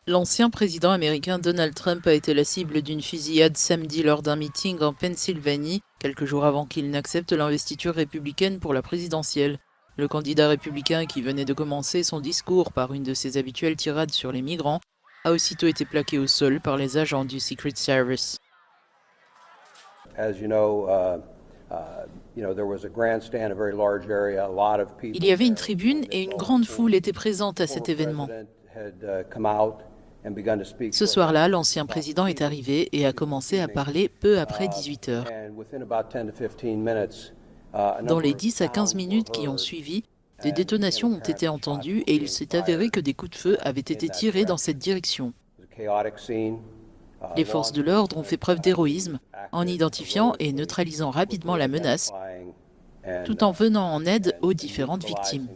L'ancien président américain Donald Trump a été la cible d'une fusillade samedi lors d'un meeting en Pennsylvanie, quelques jours avant qu'il n'accepte l'investiture républicaine pour la présidentielle. Le candidat républicain, qui venait de commencer son discours par une de ses habituelles tirades sur les migrants, a aussitôt été plaqué au sol par les agents du Secret Service. Il y avait une tribune et une grande foule était présente à cet événement. Ce soir-là, l'ancien président est arrivé et a commencé à parler peu après 18 heures. Dans les 10 à 15 minutes qui ont suivi, des détonations ont été entendues et il s'est avéré que des coups de feu avaient été tirés dans cette direction. Les forces de l'ordre ont fait preuve d'héroïsme en identifiant et neutralisant rapidement la menace, tout en venant en aide aux différentes victimes.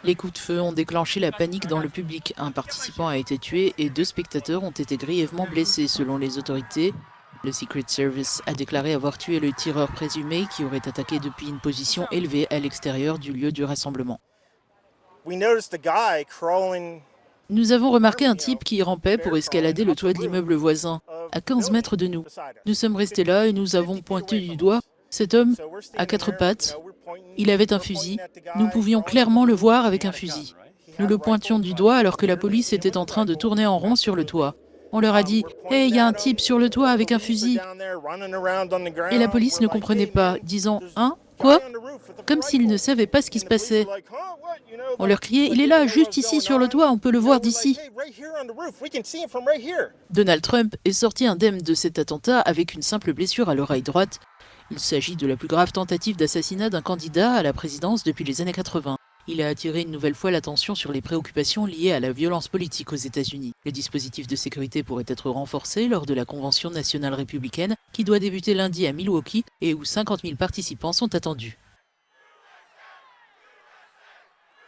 Les coups de feu ont déclenché la panique dans le public. Un participant a été tué et 2 spectateurs ont été grièvement blessés selon les autorités. Le Secret Service a déclaré avoir tué le tireur présumé qui aurait attaqué depuis une position élevée à l'extérieur du lieu du rassemblement. Nous avons remarqué un type qui rampait pour escalader le toit de l'immeuble voisin, à 15 mètres de nous. Nous sommes restés là et nous avons pointé du doigt cet homme à 4 pattes. Il avait un fusil. Nous pouvions clairement le voir avec un fusil. Nous le pointions du doigt alors que la police était en train de tourner en rond sur le toit. On leur a dit « Hey, il y a un type sur le toit avec un fusil !» Et la police ne comprenait pas, disant « Hein ? Quoi ?» Comme s'ils ne savaient pas ce qui se passait. On leur criait « Il est là, juste ici sur le toit, on peut le voir d'ici !» Donald Trump est sorti indemne de cet attentat avec une simple blessure à l'oreille droite. Il s'agit de la plus grave tentative d'assassinat d'un candidat à la présidence depuis les années 80. Il a attiré une nouvelle fois l'attention sur les préoccupations liées à la violence politique aux États-Unis. Le dispositif de sécurité pourrait être renforcé lors de la Convention nationale républicaine qui doit débuter lundi à Milwaukee et où 50 000 participants sont attendus.